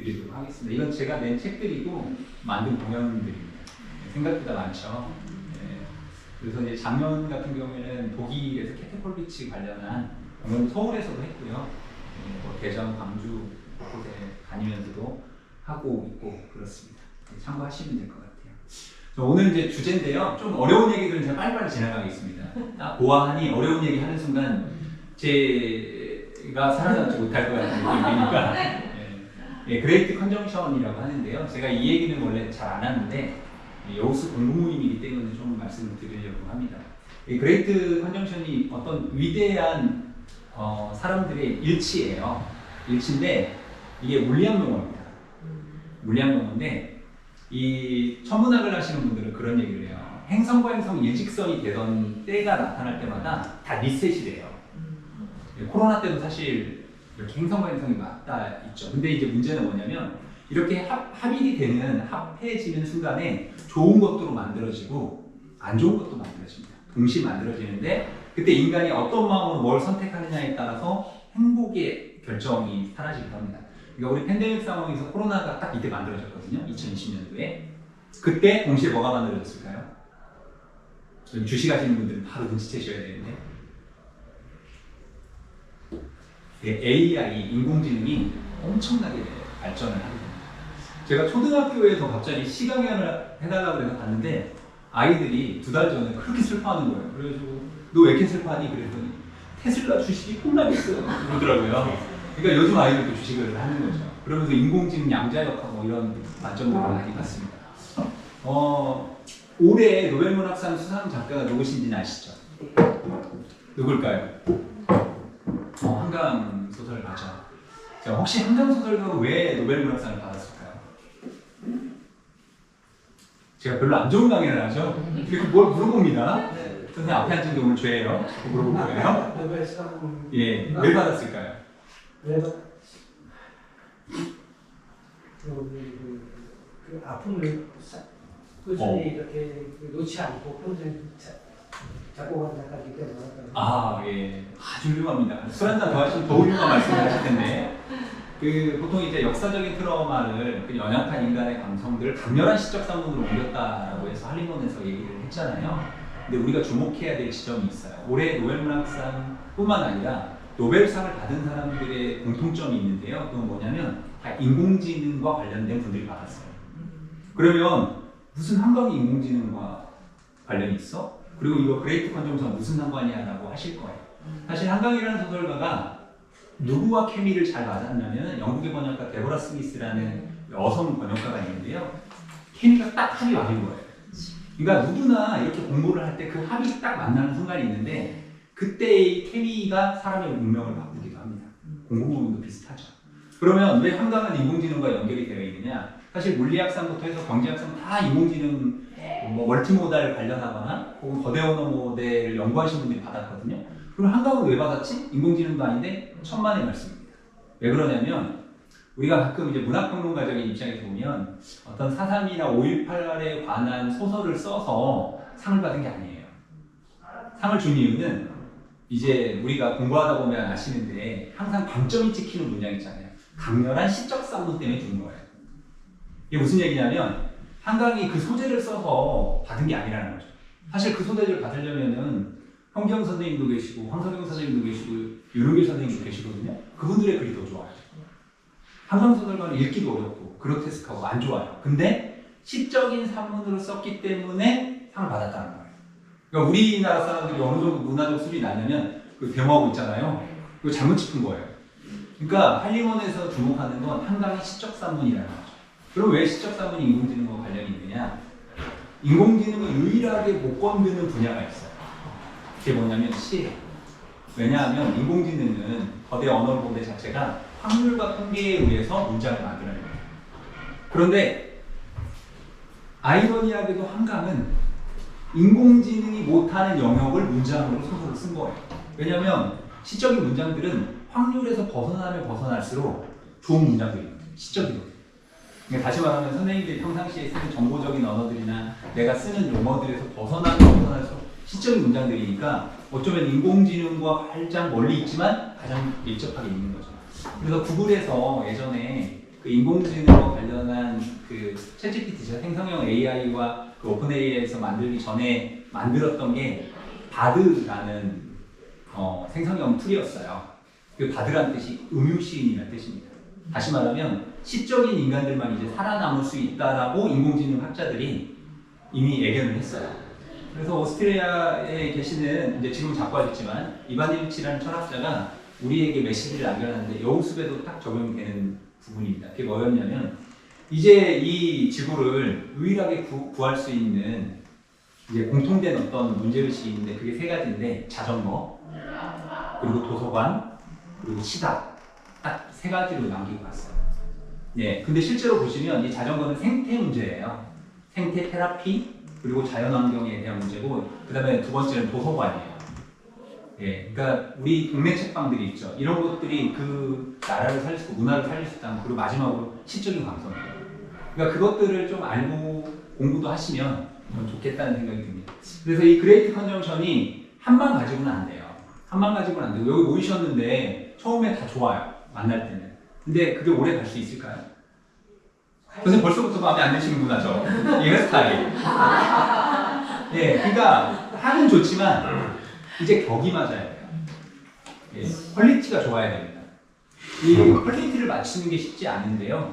드리도록 하겠습니다. 이건 제가 낸 책들이고 만든 동영상들입니다. 생각보다 많죠. 네. 그래서 이제 작년 같은 경우에는 독일에서 캐테콜비치 관련한 공연 서울에서도 했고요. 뭐 대전, 광주 곳에 다니면서도 하고 있고 그렇습니다. 참고하시면 될 것 같아요. 오늘 이제 주제인데요. 좀 어려운 얘기들은 제가 빨리빨리 지나가겠습니다. 딱 보아하니 어려운 얘기 하는 순간 제가 살아남지 못할 것 같은 느낌이니까 그레이트 컨정션이라고 하는데요. 제가 이 얘기는 원래 잘 안 하는데 여우수 공부모임이기 때문에 좀 말씀을 드리려고 합니다. 이 그레이트 컨정션이 어떤 위대한 사람들의 일치예요. 일치인데 이게 물리학 용어입니다. 물리학 용어인데 이 천문학을 하시는 분들은 그런 얘기를 해요. 행성과 행성 일직선이 되던 때가 나타날 때마다 다 리셋이 돼요. 코로나 때도 사실 이렇게 행성과 행성이 맞닿아 있죠. 근데 이제 문제는 뭐냐면 이렇게 합일이 되는 합해지는 순간에 좋은 것도 만들어지고 안 좋은 것도 만들어집니다. 동시에 만들어지는데 그때 인간이 어떤 마음으로 뭘 선택하느냐에 따라서 행복의 결정이 사라지기도 합니다. 그러니까 우리 팬데믹 상황에서 코로나가 딱 이때 만들어졌거든요. 2020년도에. 그때 동시에 뭐가 만들어졌을까요? 주식하시는 분들은 바로 눈치채셔야 되는데 AI, 인공지능이 엄청나게 발전을 하게 됩니다. 제가 초등학교에서 갑자기 시강연을 해달라고 해서 갔는데 아이들이 2달 전에 그렇게 슬퍼하는 거예요. 그래가지고 너 왜 이렇게 슬퍼하니? 그랬더니 테슬라 주식이 폭락했어요. 그러더라고요. 그러니까 요즘 아이들도 주식을 하는 거죠. 그러면서 인공지능 양자역학 이런 관점으로 많이 봤습니다. 올해 노벨문학상 수상 작가가 누구신지는 아시죠? 누굴까요? 한강 소설 맞죠? 자, 혹시 한강 소설가가 왜 노벨문학상을 받았을까요? 제가 별로 안 좋은 강의를 하죠? 그리고 뭘 물어봅니다. 선생님 앞에 앉은 게 오늘 죄예요. 물어볼 거예요. 노벨상 예, 왜 받았을까요? 그 아픔을 꾸준히 이렇게 놓지 않고 평생 작곡한 작가이기 때문에. 예, 아주 훌륭합니다. 술 한잔 더 하시면 더 훌륭한 말씀을 하실 텐데, 보통 이제 역사적인 트라우마를 그 연약한 인간의 감성들을 강렬한 시적 산문으로 옮겼다라고 해서 할리몬에서 얘기를 했잖아요. 근데 우리가 주목해야 될 지점이 있어요. 올해 노벨문학상뿐만 아니라 노벨상을 받은 사람들의 공통점이 있는데요. 그건 뭐냐면 다 인공지능과 관련된 분들이 받았어요. 그러면 무슨 한강이 인공지능과 관련이 있어? 그리고 이거 그레이트 컨정션 무슨 상관이야? 라고 하실 거예요. 사실 한강이라는 소설가가 누구와 케미를 잘 맞았냐면 영국의 번역가 데보라 스미스라는 여성 번역가가 있는데요. 케미가 딱 합이 맞은 거예요. 그러니까 누구나 이렇게 공부를 할 때 그 합이 딱 만나는 순간이 있는데 그때의 케미가 사람의 운명을 바꾸기도 합니다. 공부모임도 비슷하죠. 그러면 왜 한강은 인공지능과 연결이 되어 있느냐? 사실 물리학상부터 해서 경제학상 다 인공지능 멀티모달 관련하거나 혹은 거대 언어 모델을 연구하신 분들이 받았거든요. 그럼 한강은 왜 받았지? 인공지능도 아닌데 천만의 말씀입니다. 왜 그러냐면 우리가 가끔 이제 문학평론가적인 입장에서 보면 어떤 4.3이나 5.18에 관한 소설을 써서 상을 받은 게 아니에요. 상을 준 이유는 이제 우리가 공부하다 보면 아시는데 항상 방점이 찍히는 문장 있잖아요. 강렬한 시적 산문 때문에 준 거예요. 이게 무슨 얘기냐면 한강이 그 소재를 써서 받은 게 아니라는 거죠. 사실 그 소재를 받으려면은 현경 선생님도 계시고 황석영 선생님도 계시고 윤은길 선생님도 계시거든요. 그분들의 글이 더 좋아요. 한강 소설가는 읽기도 어렵고 그로테스크하고 안 좋아요. 근데 시적인 산문으로 썼기 때문에 상을 받았다는 거예요. 그러니까 우리나라 사람들이 어느 정도 문화적 수준이 나냐면 그 데모하고 있잖아요. 그거 잘못 짚은 거예요. 그러니까 할리몬에서 주목하는 건 한강의 시적 산문이라는 거죠. 그럼 왜 시적 산문이 인공지능과 관련이 있느냐? 인공지능은 유일하게 못 건드는 분야가 있어요. 그게 뭐냐면 시예요. 왜냐하면 인공지능은 거대 언어 모델 자체가 확률과 통계에 의해서 문장을 만들어내요. 그런데 아이러니하게도 한강은 인공지능이 못하는 영역을 문장으로 소설을 쓴 거예요. 왜냐하면 시적인 문장들은 확률에서 벗어나면 벗어날수록 좋은 문장들입니다. 시적이거든요. 그러니까 다시 말하면 선생님들이 평상시에 쓰는 정보적인 언어들이나 내가 쓰는 용어들에서 벗어날수록 시적인 문장들이니까 어쩌면 인공지능과 가장 멀리 있지만 가장 밀접하게 있는 거죠. 그래서 구글에서 예전에 그 인공지능과 관련한 그 챗GPT, 생성형 AI와 그 오픈 AI에서 만들기 전에 만들었던 게 바드라는 생성형 툴이었어요. 그 바드라는 뜻이 음유시인이라는 뜻입니다. 다시 말하면 시적인 인간들만 이제 살아남을 수 있다라고 인공지능 학자들이 이미 예견을 했어요. 그래서 오스트리아에 계시는 이제 지금 작가였지만 이반 일치라는 철학자가 우리에게 메시지를 남겨놨는데 여우숲에도 딱 적용되는 부분입니다. 그게 뭐였냐면 이제 이 지구를 유일하게 구할 수 있는 이제 공통된 어떤 문제의식이 있는데 그게 세 가지인데 자전거, 그리고 도서관, 그리고 시다, 딱 세 가지로 남기고 갔어요. 예, 근데 실제로 보시면 이 자전거는 생태 문제예요. 생태 테라피, 그리고 자연환경에 대한 문제고, 그 다음에 두 번째는 도서관이에요. 예, 그러니까 우리 동네 책방들이 있죠. 이런 것들이 그 나라를 살릴 수 있고 문화를 살릴 수 있다는, 그리고 마지막으로 시적인 감성이에요. 그러니까 그것들을 좀 알고 공부도 하시면 좋겠다는 생각이 듭니다. 그래서 이 그레이트 컨정션이 한만 가지고는 안 돼요. 한만 가지고는 안 되고, 여기 모이셨는데 처음에 다 좋아요. 만날 때는. 근데 그게 오래 갈 수 있을까요? 선생님 벌써부터 마음에 안 드시는구나, 저. 이 헤어스타일. 예, 그러니까 하는 좋지만 이제 격이 맞아야 돼요. 예, 퀄리티가 좋아야 됩니다. 이 퀄리티를 맞추는 게 쉽지 않은데요.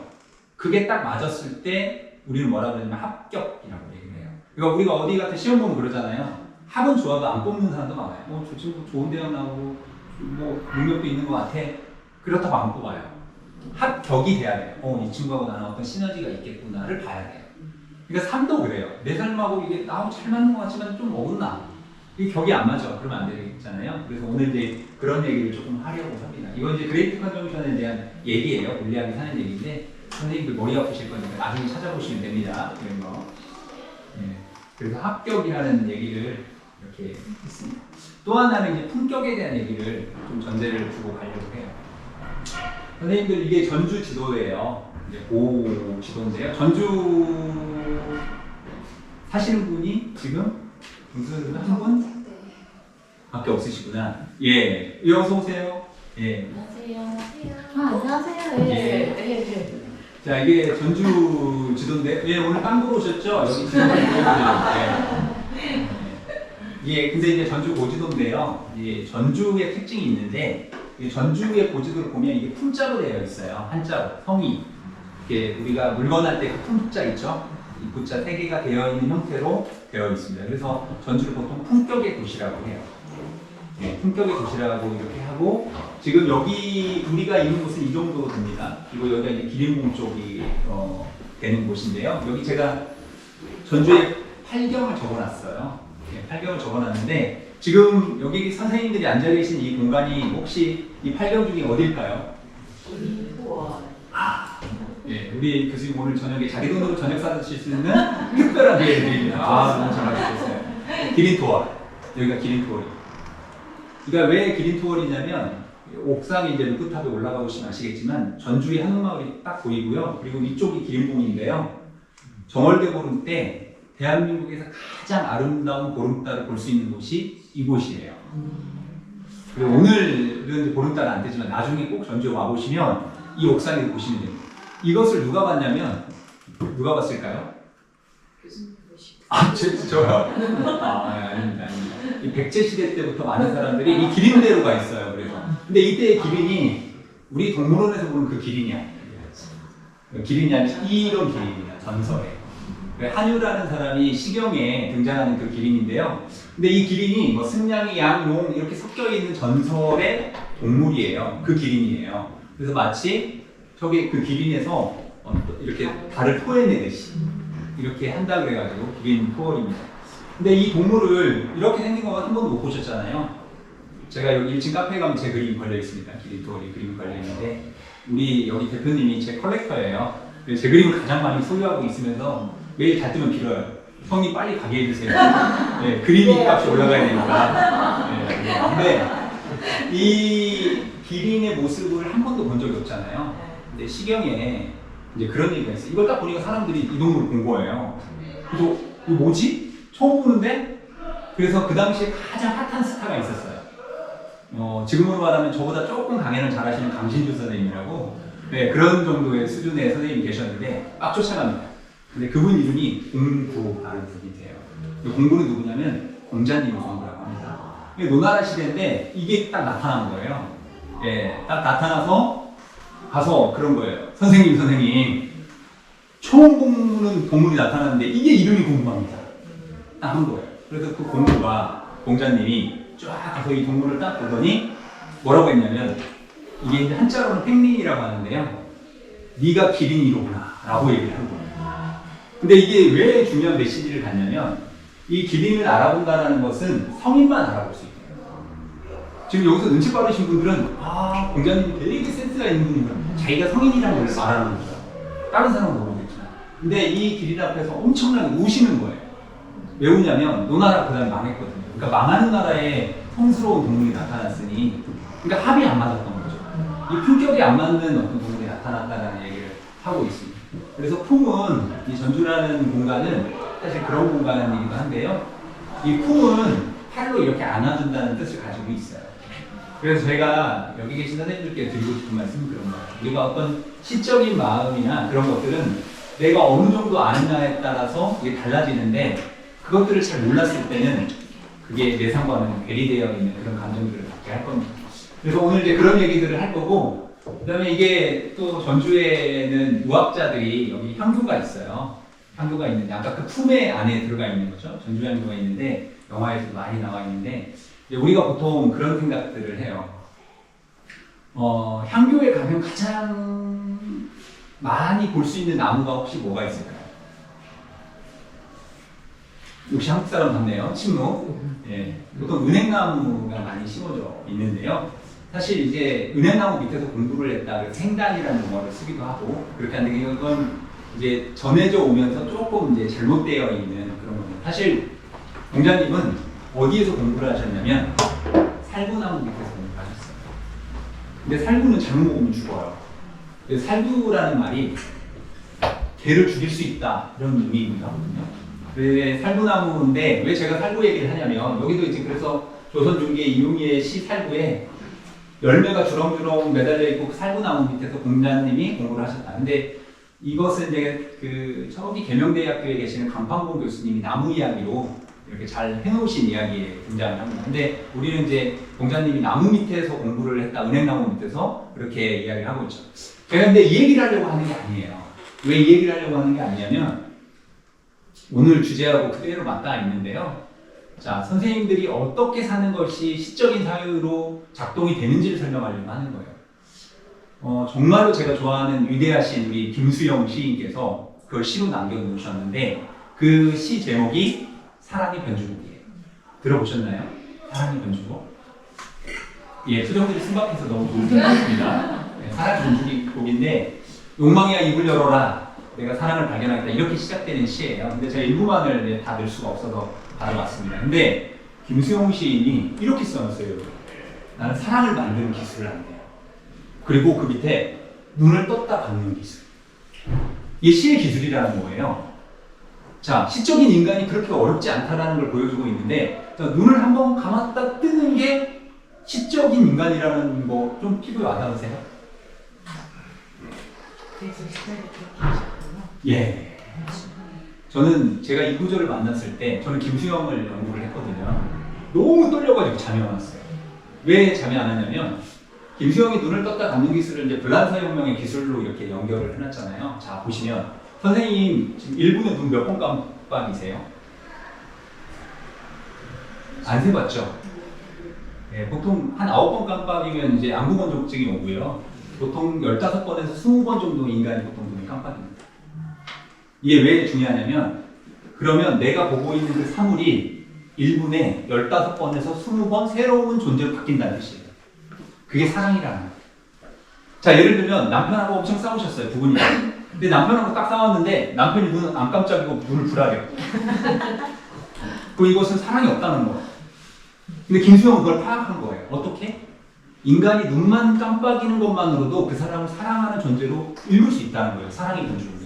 그게 딱 맞았을 때 우리는 뭐라 그러냐면 합격이라고 얘기를 해요. 그러니까 우리가 어디 같은 시험 보면 그러잖아요. 학원 좋아도 안 뽑는 사람도 많아요. 저 친구 좋은 대학 나오고 뭐 능력도 있는 것 같아. 그렇다고 안 뽑아요. 합격이 돼야 돼요. 이 친구하고 나는 어떤 시너지가 있겠구나를 봐야 돼요. 그러니까 삶도 그래요. 내 삶하고 이게 나하고 잘 맞는 것 같지만 좀 어긋나. 이게 격이 안 맞아. 그러면 안 되잖아요. 그래서 오늘 이제 그런 얘기를 조금 하려고 합니다. 이건 이제 그레이트 컨정션에 대한 얘기예요. 물리학이 하는 얘기인데 선생님들 머리 아프실 거니까 나중에 찾아보시면 됩니다. 이런 거. 예. 그래서 합격이라는 얘기를 이렇게 했습니다. 또 하나는 이제 품격에 대한 얘기를 좀 전제를 두고 가려고 해요. 선생님들 이게 전주 지도예요. 이제 고 지도인데요. 전주 사시는 분이 지금 무슨 한 분? 밖에 없으시구나. 예, 어서 오세요. 예. 안녕하세요. 안녕하세요. 네. 자, 이게 전주 지도인데, 예, 오늘 딴 오셨죠? 여기 지도 보여드려요. 예, 근데 이제 전주 고지도인데요. 예, 전주의 특징이 있는데, 전주의 고지도를 보면 이게 품자로 되어 있어요. 한자로, 성이. 이게 우리가 물건할 때 그 품자 있죠? 이 부자 3개가 되어 있는 형태로 되어 있습니다. 그래서 전주를 보통 품격의 도시라고 해요. 네, 품격의 도시라고 이렇게 하고, 지금 여기 우리가 있는 곳은 이 정도 됩니다. 그리고 여기가 이제 기린봉 쪽이 되는 곳인데요. 여기 제가 전주에 팔경을 적어놨어요. 네, 팔경을 적어놨는데 지금 여기 선생님들이 앉아 계신 이 공간이 혹시 이 팔경 중에 어딜까요? 예, 우리 교수님 오늘 저녁에 자기 돈으로 저녁 사드실 수 있는 특별한 기회를 드립니다. 너무 잘하셨어요. 기린토월. 여기가 기린토월이. 그러니까 왜 기린토월이냐면 옥상에 이제 루프탑에 올라가 보시면 아시겠지만 전주의 한옥마을이 딱 보이고요. 그리고 이쪽이 기린봉인데요. 정월대 보름 때 대한민국에서 가장 아름다운 보름달을 볼 수 있는 곳이 이곳이에요. 그리고 오늘은 보름달은 안 되지만 나중에 꼭 전주에 와보시면 이 옥상에 보시면 됩니다. 이것을 누가 봤냐면 누가 봤을까요? 교수님 보시고. 저요? 아닙니다. 이 백제 시대 때부터 많은 사람들이 이 기린대로가 있어요. 그래서 근데 이때의 기린이 우리 동물원에서 보는 그 기린이 아니에요. 기린이 아니라 이런 기린이야. 전설에 한유라는 사람이 시경에 등장하는 그 기린인데요. 근데 이 기린이 뭐 승냥이, 양, 용 이렇게 섞여 있는 전설의 동물이에요. 그 기린이에요. 그래서 마치 저기 그 기린에서 이렇게 달을 토해내듯이 이렇게 한다 그래가지고 기린 토월입니다. 근데 이 동물을 이렇게 생긴 거 한 번도 못 보셨잖아요. 제가 여기 1층 카페에 가면 제 그림이 걸려 있습니다. 기린 토월이 그림이 걸려 있는데 우리 여기 대표님이 제 컬렉터예요. 제 그림을 가장 많이 소유하고 있으면서 매일 달 뜨면 빌어요. 형님 빨리 가게 해주세요. 네, 그림이 값이 올라가야 되니까. 네, 근데 이 기린의 모습을 한 번도 본 적이 없잖아요. 근데 시경에 이제 그런 얘기가 있어요. 이걸 딱 보니까 사람들이 이 동물을 본 거예요. 그래서 이거 뭐지? 처음 보는데? 그래서 그 당시에 가장 핫한 스타가 있었어요. 지금으로 말하면 저보다 조금 강연을 잘하시는 강신주 선생님이라고 네, 그런 정도의 수준의 선생님이 계셨는데 막 쫓아갑니다. 근데 그분 이름이 공구라는 분이세요. 공구는 누구냐면 공자님 공구라고 합니다. 이게 노나라 시대인데 이게 딱 나타난 거예요. 예, 딱 나타나서 가서 그런 거예요. 선생님, 처음 공무는 동물이 나타났는데 이게 이름이 공구입니다. 딱 한 거예요. 그래서 그 공구가 공자님이 쫙 가서 이 동물을 딱 보더니 뭐라고 했냐면 이게 이제 한자로는 팽린이라고 하는데요. 네가 기린이로구나 라고 얘기를 한 거예요. 근데 이게 왜 중요한 메시지를 갖냐면 이 기린을 알아본다는 것은 성인만 알아볼 수 있대요. 지금 여기서 눈치 빠르신 분들은 아 공자님이 되게 센스가 있는 분이구나. 자기가 성인이라는 걸 말하는 거죠. 다른 사람은 모르겠지만. 근데 이 기린 앞에서 엄청나게 우시는 거예요. 왜 우냐면 노나라 그 다음에 망했거든요. 그러니까 망하는 나라에 성스러운 동물이 나타났으니 그러니까 합이 안 맞았던 거죠. 이 품격이 안 맞는 어떤 동물이 나타났다는 얘기를 하고 있습니다. 그래서 품은 이 전주라는 공간은 사실 그런 공간이기도 한데요. 이 품은 팔로 이렇게 안아준다는 뜻을 가지고 있어요. 그래서 제가 여기 계신 선생님들께 드리고 싶은 말씀은 그런 거예요. 우리가 어떤 시적인 마음이나 그런 것들은 내가 어느 정도 아느냐에 따라서 이게 달라지는데 그것들을 잘 몰랐을 때는 그게 내상과는 괴리되어 있는 그런 감정들을 갖게 할 겁니다. 그래서 오늘 이제 그런 얘기들을 할 거고, 그 다음에 이게 또 전주에는 유학자들이 여기 향교가 있어요. 향교가 있는데, 아까 그 품의 안에 들어가 있는 거죠. 전주 향교가 있는데, 영화에서도 많이 나와 있는데, 우리가 보통 그런 생각들을 해요. 향교에 가면 가장 많이 볼 수 있는 나무가 혹시 뭐가 있을까요? 역시 한국 사람 같네요. 침묵. 예, 보통 은행나무가 많이 심어져 있는데요. 사실 이제 은행나무 밑에서 공부를 했다. 그래서 생단이라는 용어를 쓰기도 하고 그렇게 하는데 이건 이제 전해져 오면서 조금 이제 잘못되어 있는 그런 겁니다. 사실 공자님은 어디에서 공부를 하셨냐면 살구나무 밑에서 공부를 하셨어요. 근데 살구는 잘못 먹으면 죽어요. 그래서 살구라는 말이 개를 죽일 수 있다 이런 의미이기도 하거든요. 살구나무인데 왜 제가 살구 얘기를 하냐면 여기도 이제 그래서 조선중기의 이용희의 시 살구에 열매가 주렁주렁 매달려 있고 그 살구나무 밑에서 공자님이 공부를 하셨다. 근데 이것은 이제 그 저기 계명대학교에 계시는 강판봉 교수님이 나무 이야기로 이렇게 잘 해놓으신 이야기에 등장을 합니다. 근데 우리는 이제 공자님이 나무 밑에서 공부를 했다, 은행나무 밑에서 그렇게 이야기를 하고 있죠. 제가 근데 이 얘기를 하려고 하는 게 아니에요. 왜 이 얘기를 하려고 하는 게 아니냐면 오늘 주제하고 그대로 맞닿아 있는데요. 자, 선생님들이 어떻게 사는 것이 시적인 사유로 작동이 되는지를 설명하려고 하는 거예요. 정말로 제가 좋아하는 위대하신 우리 김수영 시인께서 그걸 시로 남겨놓으셨는데 그 시 제목이 사랑의 변주곡이에요. 들어보셨나요? 사랑의 변주곡? 예, 표정들이 순박해서 너무 좋은 것 같습니다. 네, 사랑의 변주곡인데 욕망이야 입을 열어라. 내가 사랑을 발견하겠다. 이렇게 시작되는 시예요. 근데 제가 일부만을 다 넣을 수가 없어서 받아봤습니다. 근데 김수영 시인이 이렇게 써놨어요. 나는 사랑을 만드는 기술을 한대요. 그리고 그 밑에 눈을 떴다 감는 기술. 이게 시의 기술이라는 거예요. 자, 시적인 인간이 그렇게 어렵지 않다라는 걸 보여주고 있는데 자, 눈을 한번 감았다 뜨는 게 시적인 인간이라는 거 좀 피부에 와닿으세요? 그래서 시작을 그렇게 하셨군요. 예. 저는 제가 이 구절을 만났을 때 저는 김수영을 연구를 했거든요. 너무 떨려가지고 잠이 안 왔어요. 왜 잠이 안 왔냐면 김수영이 눈을 떴다 감는 기술을 이제 불란서 혁명의 기술로 이렇게 연결을 해놨잖아요. 자, 보시면 선생님 지금 1분에 눈 몇 번 깜빡이세요? 안 세봤죠? 예, 보통 한 9번 깜빡이면 이제 안구건조증이 오고요. 보통 15번에서 20번 정도 인간이 보통 눈이 깜빡입니다. 이게 왜 중요하냐면 그러면 내가 보고 있는 그 사물이 1분에 15번에서 20번 새로운 존재로 바뀐다는 뜻이에요. 그게 사랑이라는 거예요. 자, 예를 들면 남편하고 엄청 싸우셨어요, 두 분이. 근데 남편하고 딱 싸웠는데 남편이 눈을 안 깜짝이고 눈을 부라려. 그럼 이것은 사랑이 없다는 거예요. 근데 김수영은 그걸 파악한 거예요. 어떻게? 인간이 눈만 깜빡이는 것만으로도 그 사람을 사랑하는 존재로 읽을 수 있다는 거예요. 사랑이 변주를.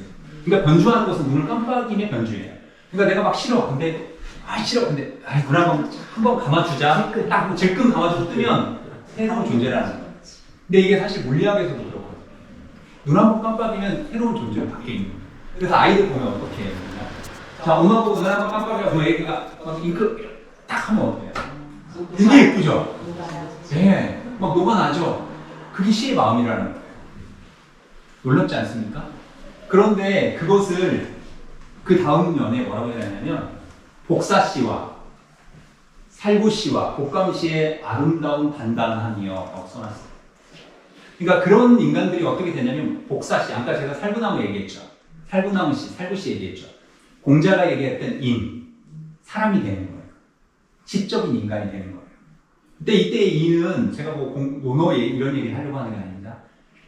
그러니까 변주하는 것은 눈을 깜빡이면 변주예요. 그러니까 내가 막 싫어. 근데 싫어. 근데 그럼 한번 감아주자. 딱 질끈 감아줘서 뜨면 새로운 존재라는 거예요. 근데 이게 사실 물리학에서도 그렇거든요. 눈 한 번 깜빡이면 새로운 존재로 바뀌는 거예요. 그래서 아이들 보면 어떻게 해요? 자, 엄마 보고 눈 한 번 깜빡이면 그 애기가 막 잉크 딱 하면 어때요? 되게 예쁘죠? 네, 막 녹아나죠? 그게 시의 마음이라는 거예요. 놀랍지 않습니까? 그런데 그것을 그 다음 년에 뭐라고 해야 되냐면 복사시와 살구시와 복감시의 아름다운 단단함이요 써놨어요. 그러니까 그런 인간들이 어떻게 되냐면 복사시, 아까 제가 살구나무 얘기했죠. 살구나무시, 살구시 얘기했죠. 공자가 얘기했던 인, 사람이 되는 거예요. 시적인 인간이 되는 거예요. 근데 이때의 인은 제가 뭐 논어 이런 얘기를 하려고 하는 게 아닙니다.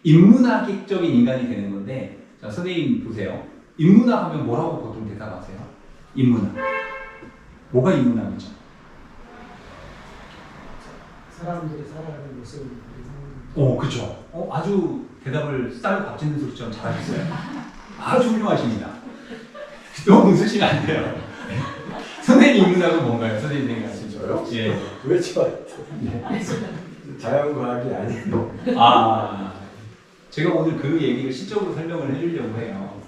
인문학적인 인간이 되는 건데, 자, 선생님 보세요. 인문학 하면 뭐라고 보통 대답하세요? 인문학. 뭐가 인문학이죠? 사람들이 살아가는 모습을 그죠. 아주 대답을 쌀로 밥 짓는 소리처럼 잘하셨어요. 아주 훌륭하십니다. 너무 웃으시면 안 돼요. 선생님 인문학은 뭔가요? 선생님 생각하시죠? 저요? 예. 왜 저? 자연과학이 아니에요. 제가 오늘 그 얘기를 시적으로 설명을 해주려고 해요.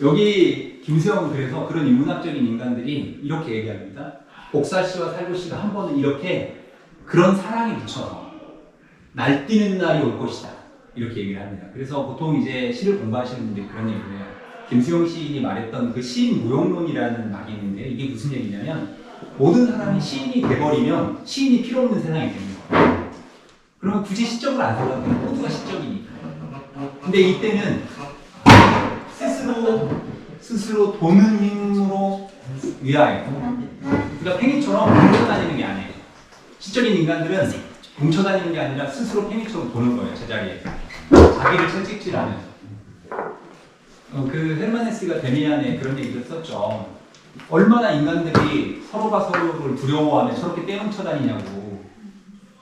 여기 김수영은 그래서 그런 인문학적인 인간들이 이렇게 얘기합니다. 복사시와 살구시가 한 번은 이렇게 그런 사랑에 미쳐서 날뛰는 날이 올 것이다. 이렇게 얘기를 합니다. 그래서 보통 이제 시를 공부하시는 분들이 그런 얘기를 해요. 김수영 시인이 말했던 그 시인 무용론이라는 말이 있는데 이게 무슨 얘기냐면 모든 사람이 시인이 돼버리면 시인이 필요 없는 세상이 되는 거예요. 그러면 굳이 시적으로 안 살아도 돼요. 모두가 시적이니까. 근데 이때는 스스로 도는 힘으로 위하여, 그러니까 팽이처럼 뭉쳐다니는 게 아니에요. 시적인 인간들은 뭉쳐다니는 게 아니라 스스로 팽이처럼 도는 거예요. 제자리에 자기를 채찍질하면서. 그 헤르만헤스가 데미안에 그런 얘기를 썼죠. 얼마나 인간들이 서로가 서로를 두려워하며 저렇게 떼뭉쳐 다니냐고.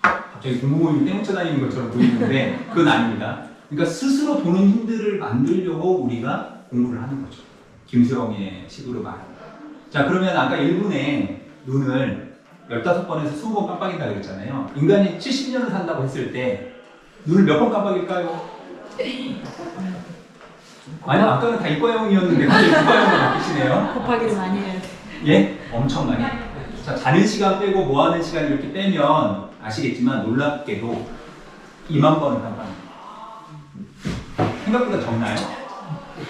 갑자기 공부모임이 떼뭉쳐 다니는 것처럼 보이는데 그건 아닙니다. 그러니까 스스로 도는 힘들을 만들려고 우리가 공부를 하는 거죠. 김수영의 식으로 말합니다. 자, 그러면 아까 1분에 눈을 15번에서 20번 깜빡인다 그랬잖아요. 인간이 70년을 산다고 했을 때 눈을 몇 번 깜빡일까요? 아니요, 아까는 다 이과형이었는데 갑자기 이과형으로 바뀌시네요. 곱하기를 많이 해요. 예? 엄청 많이. 자, 자는 시간 빼고 뭐 하는 시간 이렇게 빼면 아시겠지만 놀랍게도 2만 번을 깜빡입니다. 생각보다 적나요?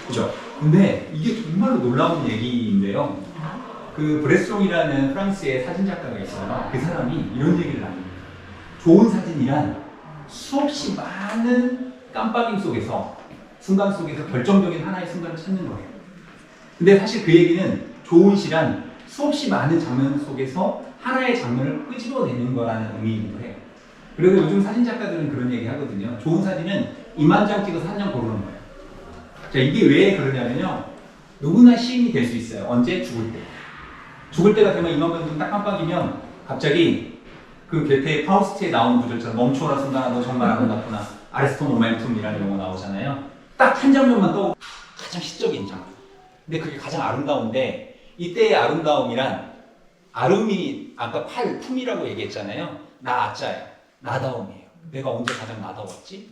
그죠? 근데 이게 정말로 놀라운 얘기인데요. 그 브레스롱이라는 프랑스의 사진작가가 있어요. 그 사람이 이런 얘기를 합니다. 좋은 사진이란 수없이 많은 깜빡임 속에서, 순간 속에서 결정적인 하나의 순간을 찾는 거예요. 근데 사실 그 얘기는 좋은 시란 수없이 많은 장면 속에서 하나의 장면을 끄집어내는 거라는 의미이기도 해요. 그래서 요즘 사진작가들은 그런 얘기 하거든요. 좋은 사진은 2만 장 찍어서 한 장 고르는 거예요. 자, 이게 왜 그러냐면요. 누구나 시인이 될 수 있어요. 언제? 죽을 때. 죽을 때가 되면 2만 번 딱 깜빡이면 갑자기 그 게테의 파우스트에 나오는 구절처럼 멈춰라 순간아 너 정말 아름답구나. 아리스토 모멘툼이라는 용어 나오잖아요. 딱 한 장면만 떠 가장 시적인 장면. 근데 그게 가장 아름다운데 이때의 아름다움이란 아름이 아까 품이라고 얘기했잖아요. 나 아짜예요. 나다움이에요. 내가 언제 가장 나다웠지?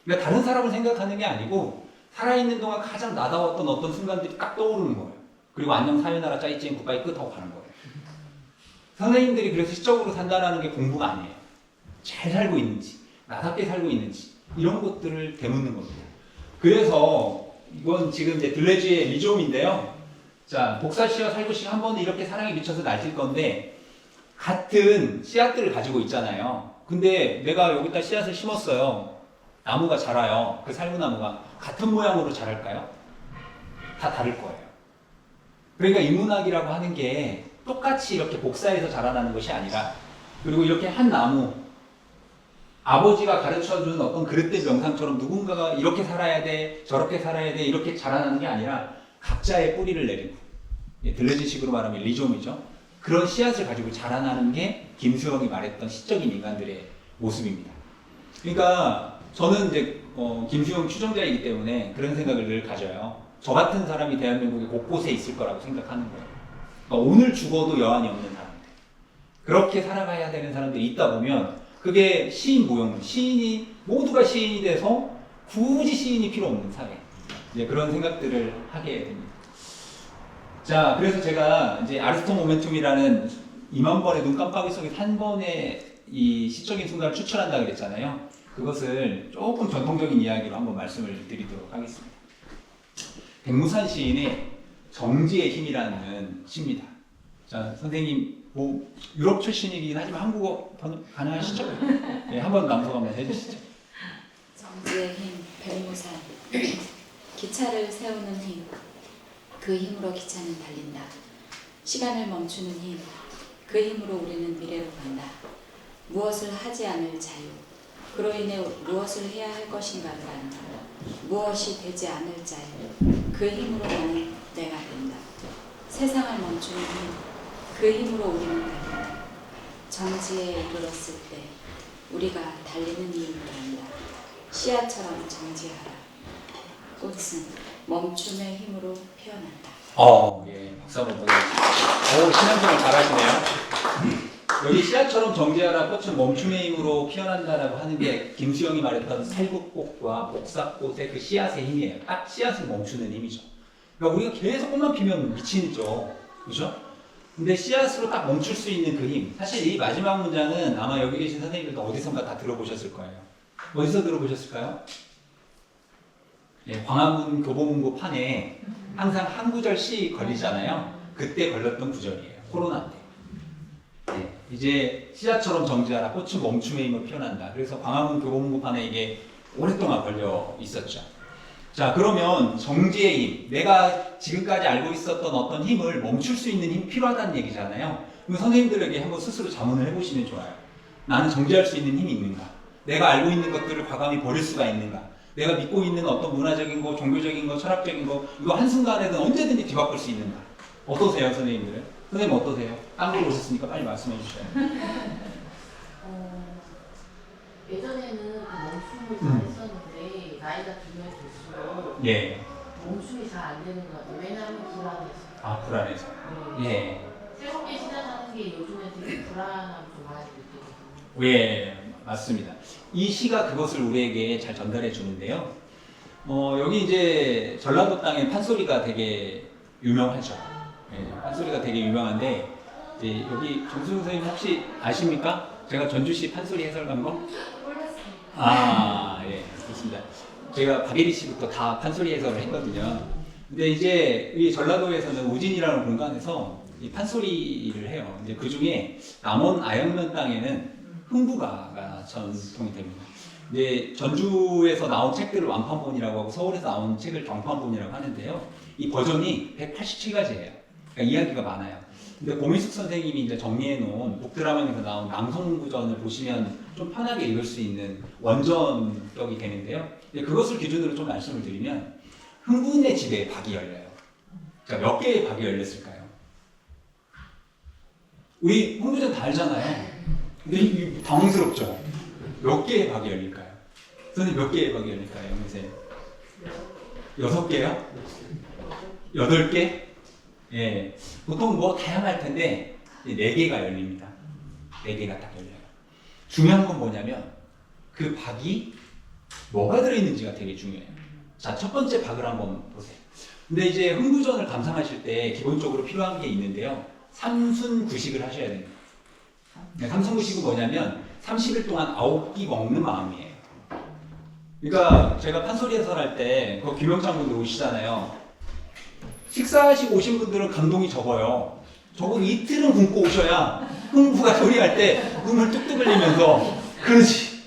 그러니까 다른 사람을 생각하는 게 아니고 살아있는 동안 가장 나다웠던 어떤 순간들이 딱 떠오르는 거예요. 그리고 안녕 사요나라 짜이찌엔 굿바이 끝하고 가는 거예요. 선생님들이 그래서 시적으로 산다는 게 공부가 아니에요. 잘 살고 있는지, 나답게 살고 있는지 이런 것들을 되묻는 겁니다. 그래서 이건 지금 이제 들레즈의 리좀인데요. 자, 복사시와 살구시가 한 번은 이렇게 사랑에 미쳐서 날뛸 건데 같은 씨앗들을 가지고 있잖아요. 근데 내가 여기다 씨앗을 심었어요. 나무가 자라요. 그 살구나무가 같은 모양으로 자랄까요? 다 다를 거예요. 그러니까 인문학이라고 하는 게 똑같이 이렇게 복사해서 자라나는 것이 아니라, 그리고 이렇게 한 나무, 아버지가 가르쳐준 어떤 그릇된 명상처럼 누군가가 이렇게 살아야 돼, 저렇게 살아야 돼, 이렇게 자라나는 게 아니라 각자의 뿌리를 내리고, 들레즈식으로 말하면 리좀이죠. 그런 씨앗을 가지고 자라나는 게 김수영이 말했던 시적인 인간들의 모습입니다. 그러니까 저는 이제 김수영 추종자이기 때문에 그런 생각을 늘 가져요. 저 같은 사람이 대한민국의 곳곳에 있을 거라고 생각하는 거예요. 그러니까 오늘 죽어도 여한이 없는 사람들. 그렇게 살아가야 되는 사람들이 있다 보면 그게 시인 무용론. 시인이 모두가 시인이 돼서 굳이 시인이 필요 없는 사회. 이제 그런 생각들을 하게 됩니다. 자, 그래서 제가 이제 아리스토 모멘툼이라는 2만 번의 눈 깜빡이 속에 한 번의 이 시적인 순간을 추출한다 그랬잖아요. 그것을 조금 전통적인 이야기로 한번 말씀을 드리도록 하겠습니다. 백무산 시인의 정지의 힘이라는 시입니다. 자, 선생님 뭐 유럽 출신이긴 하지만 한국어 번역 가능하시죠? 네, 한번 낭송 한번 해주시죠. 정지의 힘, 백무산. 기차를 세우는 힘, 그 힘으로 기차는 달린다. 시간을 멈추는 힘, 그 힘으로 우리는 미래로 간다. 무엇을 하지 않을 자유, 그로 인해 무엇을 해야 할 것인가를 안다. 무엇이 되지 않을 자유, 그 힘으로 나는 내가 된다. 세상을 멈추는 힘, 그 힘으로 우리는 달린다. 정지에 이르렀을 때 우리가 달리는 이유를 안다. 씨앗처럼 정지하라. 꽃은 멈춤의 힘으로 피어난다. 예, 박수 한번 보내주시죠. 오, 신앙생활 잘하시네요. 여기 씨앗처럼 정지하라, 꽃은 멈춤의 힘으로 피어난다라고 하는 게 김수영이 말했던 살구꽃과 복사꽃의 그 씨앗의 힘이에요. 딱 씨앗을 멈추는 힘이죠. 그러니까 우리가 계속 꽃만 피면 미치죠. 그죠? 근데 씨앗으로 딱 멈출 수 있는 그 힘. 사실 이 마지막 문장은 아마 여기 계신 선생님들도 어디선가 다 들어보셨을 거예요. 어디서 들어보셨을까요? 예, 광화문 교보문고 판에 항상 한 구절 씩 걸리잖아요. 그때 걸렸던 구절이에요. 코로나 때. 네, 이제 씨앗처럼 정지하라, 꽃은 멈춤의 힘으로 피어난다. 그래서 광화문 교보문고 판에 이게 오랫동안 걸려 있었죠. 자, 그러면 정지의 힘, 내가 지금까지 알고 있었던 어떤 힘을 멈출 수 있는 힘이 필요하다는 얘기잖아요. 그럼 선생님들에게 한번 스스로 자문을 해보시면 좋아요. 나는 정지할 수 있는 힘이 있는가? 내가 알고 있는 것들을 과감히 버릴 수가 있는가? 내가 믿고 있는 어떤 문화적인 거, 종교적인 거, 철학적인 거, 이거 한순간에는 언제든지 뒤바꿀 수 있는가? 어떠세요, 선생님들은? 선생님 어떠세요? 딴걸 오셨으니까 빨리 말씀해 주셔요. 예전에는 그 멈춤을 잘 했었는데 나이가 들면 들수록 예. 멈춤이 잘 안 되는 것 같아요. 왜냐하면 불안해서. 아, 불안해서. 예. 새롭게 시작하는 게 요즘에 되게 불안함 좀 많이 느끼거든요. 예, 맞습니다. 이 시가 그것을 우리에게 잘 전달해 주는데요. 여기 이제 전라도 땅에 판소리가 되게 유명하죠. 예, 판소리가 되게 유명한데, 이제 여기 정수 선생님 혹시 아십니까? 제가 전주시 판소리 해설가인 거? 아, 예, 그렇습니다. 제가 박예리 씨부터 다 판소리 해설을 했거든요. 근데 이제 이 전라도에서는 우진이라는 공간에서 이 판소리를 해요. 이제 그 중에 남원 아영면 땅에는 흥부가가 전통이 됩니다. 이제 전주에서 나온 책들을 완판본이라고 하고 서울에서 나온 책을 정판본이라고 하는데요. 이 버전이 187가지예요. 그러니까 이야기가 많아요. 근데 고민숙 선생님이 이제 정리해 놓은 북드라마에서 나온 낭송구전을 보시면 좀 편하게 읽을 수 있는 원전격이 되는데요. 그것을 기준으로 좀 말씀을 드리면 흥부네 집에 박이 열려요. 자, 몇 개의 박이 열렸을까요? 우리 흥부전 다 알잖아요. 근데 이 당황스럽죠? 몇 개의 박이 열릴까요? 선생님 몇 개의 박이 열릴까요? 선생님? 6개요? 8개? 예. 보통 뭐 다양할 텐데 4개가 열립니다. 4개가 딱 열려요. 중요한 건 뭐냐면 그 박이 뭐가 들어있는지가 되게 중요해요. 자, 첫 번째 박을 한번 보세요. 근데 이제 흥부전을 감상하실 때 기본적으로 필요한 게 있는데요. 삼순구식을 하셔야 됩니다. 삼순구식은 뭐냐면 30일 동안 9끼 먹는 마음이에요. 그러니까 제가 판소리 해설할 때 그 김영창 분들 오시잖아요. 식사하시고 오신 분들은 감동이 적어요. 적어도 이틀은 굶고 오셔야 흥부가 소리할 때 눈을 뚝뚝 흘리면서 그렇지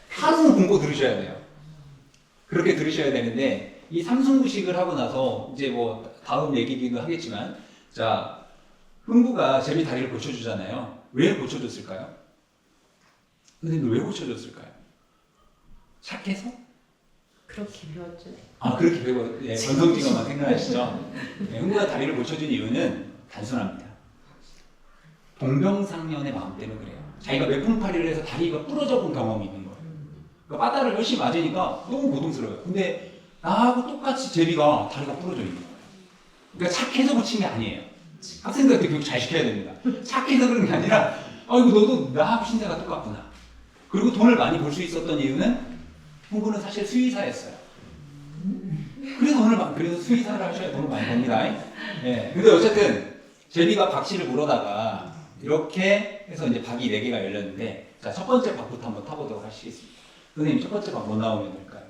하루는 굶고 들으셔야 돼요. 그렇게 들으셔야 되는데 이 삼순구식을 하고 나서 이제 뭐 다음 얘기기도 하겠지만 자 흥부가 제비 다리를 고쳐주잖아요. 왜 고쳐줬을까요? 선생님 왜 고쳐줬을까요? 착해서? 그렇게 배웠죠. 아 그렇게 배워 예, 건성징어만 생각하시죠? 예, 흥부가 다리를 고쳐준 이유는 단순합니다. 동병상련의 마음 때문에 그래요. 자기가 매풍파리를 해서 다리가 부러져 본 경험이 있는 거예요. 그러니까 바다를 열심히 맞으니까 너무 고통스러워요. 근데 나하고 똑같이 제비가 다리가 부러져 있는 거예요. 그러니까 착해서 고친 게 아니에요. 학생들한테 교육 잘 시켜야 됩니다. 착해서 그런 게 아니라 아이고 너도 나하고 신세가 똑같구나. 그리고 돈을 많이 벌 수 있었던 이유는 홍구는 사실 수의사였어요. 그래서 수의사를 하셔야 돈을 많이 법니다. 예. 근데 어쨌든 제비가 박씨를 물어다가 이렇게 해서 이제 박이 4개가 열렸는데, 자, 첫 번째 박부터 한번 타보도록 하시겠습니다. 선생님, 첫 번째 박 뭐 나오면 될까요?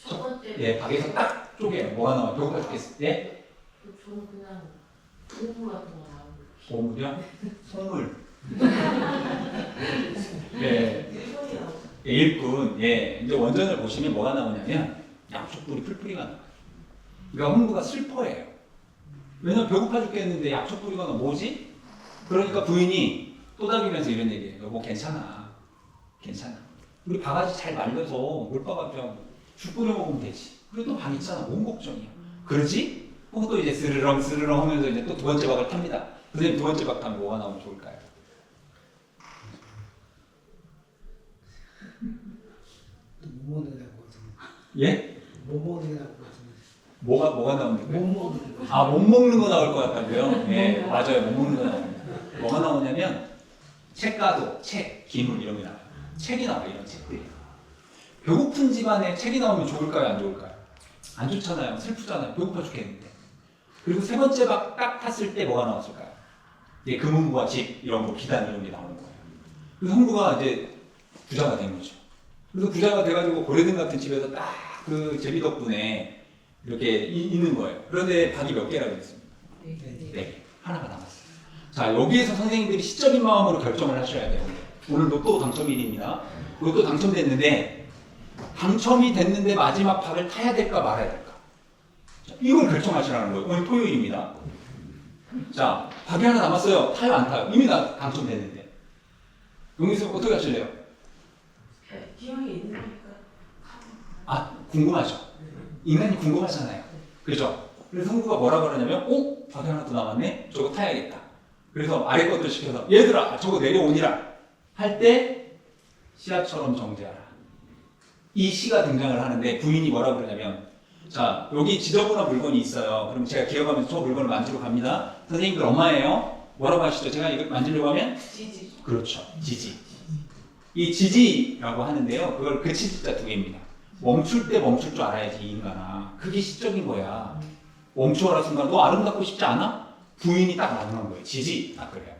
첫 번째. 예, 박에서 딱 쪼개요. 뭐가 나와요? 배고파 죽겠어요. 예? 저는 그냥 오물 같은 거 나오는 거. 보물이요? 속물. 예. 일본이 나오죠. 예, 일꾼. 예. 이제 원전을 보시면 뭐가 나오냐면 약초뿌리 풀뿌리가 나와요. 그러니까 홍구가 슬퍼해요. 왜냐면 배고파 죽겠는데 약초뿌리가 나와. 뭐지? 그러니까 부인이 또닥이면서 이런 얘기해요. 여보 괜찮아. 괜찮아. 우리 바가지 잘 말려서 물바가지하고 죽 끓여 먹으면 되지. 그래도 방 있잖아. 뭔 걱정이야. 그러지? 또 이제 스르렁 스르렁 하면서 이제 또 두 번째 박을 탑니다. 선생님 두 번째 박 타면 뭐가 나오면 좋을까요? 못 먹는 것 같은데. 예? 못 먹는 것 같은데. 뭐가 나오면 될까요? 못 먹는 거. 아, 못 먹는 거 나올 것 같다고요? 네, 맞아요. 못 먹는 거 나옵니다. 뭐가 나오냐면 책가도, 책, 기물 이런 게 나와요. 책이 나와요, 이런 책들이. 배고픈 집안에 책이 나오면 좋을까요, 안 좋을까요? 안 좋잖아요. 슬프잖아요. 배고파 죽겠는데. 그리고 세 번째 박 딱 탔을 때 뭐가 나왔을까요? 예, 금은부와 집 이런 거, 비단 이런 게 나오는 거예요. 그래서 홍구가 이제 부자가 된 거죠. 그래서 부자가 돼가지고 고래등 같은 집에서 딱 그 제비 덕분에 이렇게 있는 거예요. 그런데 박이 몇 개라고 했습니까? 네, 하나가 남았어요. 자, 여기에서 선생님들이 시적인 마음으로 결정을 하셔야 돼요. 오늘 로또 당첨일입니다. 로또 당첨됐는데 당첨이 됐는데 마지막 박을 타야 될까 말아야 될까? 자, 이걸 결정하시라는 거예요. 오늘 토요일입니다. 자, 박이 하나 남았어요. 타요 안 타요? 이미 당첨됐는데. 여기서 어떻게 하실래요? 기왕에 있는 거니까. 아, 궁금하죠? 인간이 궁금하잖아요. 그죠? 그래서 홍구가 뭐라 그러냐면, 오? 박이 하나 더 남았네? 저거 타야겠다. 그래서 아래 것들 시켜서, 얘들아, 저거 내려오니라. 할 때, 씨앗처럼 정죄하라. 이 시가 등장을 하는데, 부인이 뭐라 그러냐면, 자, 여기 지저분한 물건이 있어요. 그럼 제가 기어가면서 저 물건을 만지러 갑니다. 선생님들 엄마예요. 뭐라고 하시죠? 제가 이걸 만지려고 하면? 지지. 그렇죠. 지지. 이 지지라고 하는데요. 그걸 그칠 자 2개입니다. 멈출 때 멈출 줄 알아야지, 이 인간아. 그게 시적인 거야. 멈추어라 순간, 너 아름답고 싶지 않아? 부인이 딱 맞는 거예요. 지지. 딱 그래요.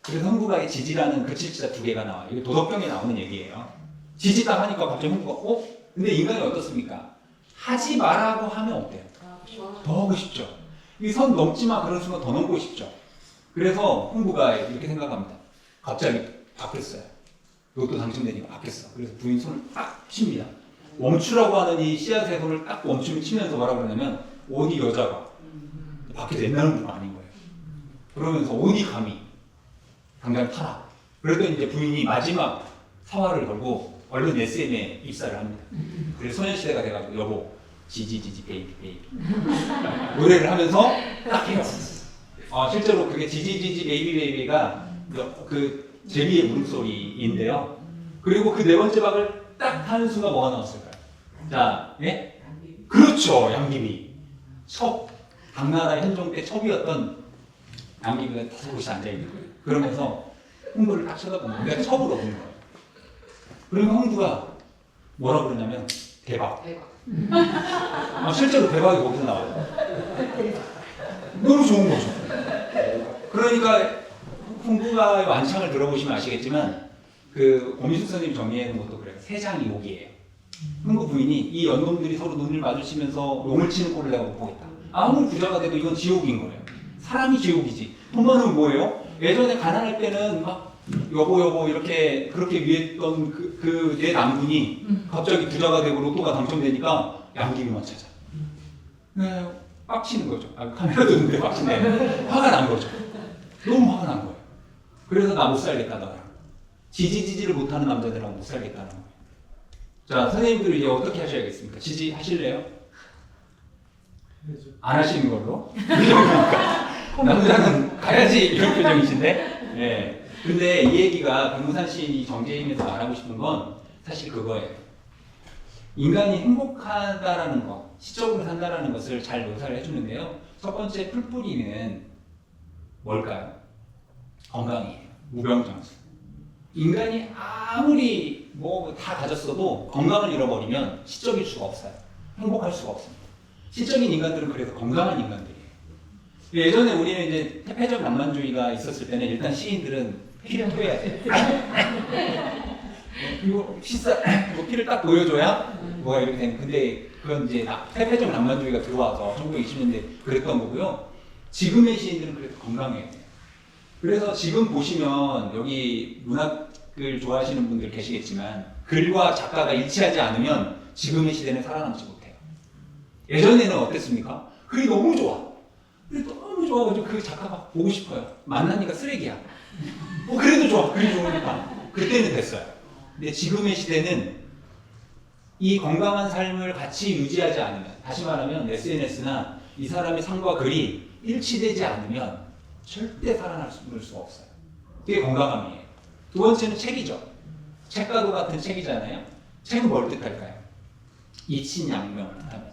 그래서 홍구가 지지라는 그칠자 2개가 나와요. 이게 도덕경에 나오는 얘기예요. 지지 딱 하니까 갑자기 홍구가, 근데 인간이 어떻습니까? 하지 말라고 하면 어때요? 더 하고 싶죠. 이 선 넘지 마 그런 순간 더 넘고 싶죠. 그래서 홍구가 이렇게 생각합니다. 갑자기 바뀌었어요. 로또 당첨되니까 바뀌었어. 그래서 부인 손을 딱 칩니다. 멈추라고 하는 이 씨앗의 손을 딱 멈추면 치면서 뭐라 그러냐면 어디 여자가 밖에서 옛날 분 아닌 거예요. 그러면서 어디 감히 당장 타라. 그랬더니 이제 부인이 마지막 사활을 걸고 얼른 SM에 입사를 합니다. 그래서 소년시대가 돼가지고 여보 지지지지 베이비 베이비 노래를 하면서 딱 해요. 실제로 그게 지지지지 베이비 베이비가 그 제비의 물음소리인데요. 그리고 그 네 번째 박을 딱 타는 순간 뭐가 나왔을까요? 자, 예? 그렇죠, 양귀비. 첩, 당나라 현종 때 첩이었던 양귀비가 다섯곳이 앉아있는 거예요. 그러면서 홍구를 딱 쳐다보는 거예요. 첩으로 보는 거예요. 그러면 홍구가 뭐라 그러냐면 대박. 실제로 대박이 거기서 나와요. 너무 좋은 거죠. 그러니까 홍구가의 완창을 들어보시면 아시겠지만 그 고민숙 선생님 정리하는 것도 그래요. 세상이 욕이에요. 홍구 부인이 이 연놈들이 서로 눈을 마주치면서 용을 치는 꼴을 내가 못 보겠다. 아무리 부자가 돼도 이건 지옥인 거예요. 사람이 지옥이지. 돈 많으면 뭐예요? 예전에 가난할 때는 막 여보 이렇게 그렇게 위했던 그 내 남군이 갑자기 부자가 되고 로또가 당첨되니까 양귀비만 찾아. 네, 빡치는 거죠. 카메라도 있는데 빡치네. 화가 난 거죠. 너무 화가 난 거예요. 그래서 나 못 살겠다 너랑. 지지지지를 못하는 남자들하고 못 살겠다는 거예요. 자, 선생님들 이제 어떻게 하셔야겠습니까? 지지 하실래요? 안 하시는 걸로? 남자는 가야지 이런 표정이신데. 네. 근데 이 얘기가 백무산 시인이 정재임에서 말하고 싶은 건 사실 그거예요. 인간이 행복하다라는 것, 시적으로 산다라는 것을 잘 묘사를 해주는데요. 첫 번째 풀뿌리는 뭘까요? 건강이에요. 무병장수. 인간이 아무리 뭐 다 가졌어도 건강을 잃어버리면 시적일 수가 없어요. 행복할 수가 없습니다. 시적인 인간들은 그래서 건강한 인간들이에요. 예전에 우리는 이제 태폐적 낭만주의가 있었을 때는 일단 시인들은 피를 토해야 돼요. 그리고 피를 딱 보여줘야 뭐가 이렇게 되는. 근데 그건 이제 태폐적 낭만주의가 들어와서 1920년대 그랬던 거고요. 지금의 시인들은 그래도 건강해야 돼요. 그래서 지금 보시면 여기 문학을 좋아하시는 분들 계시겠지만 글과 작가가 일치하지 않으면 지금의 시대는 살아남지 못해요. 예전에는 어땠습니까? 글이 너무 좋아. 글이 너무 좋아가지고 그 작가가 보고 싶어요. 만나니까 쓰레기야. 그래도 좋아. 글이 좋으니까. 그때는 됐어요. 근데 지금의 시대는 이 건강한 삶을 같이 유지하지 않으면, 다시 말하면 SNS나 이 사람의 삶과 글이 일치되지 않으면 절대 살아날 수가 없어요. 그게 건강함이에요. 두 번째는 책이죠. 책가도 같은 책이잖아요. 책은 뭘 뜻할까요? 이친양명합니다.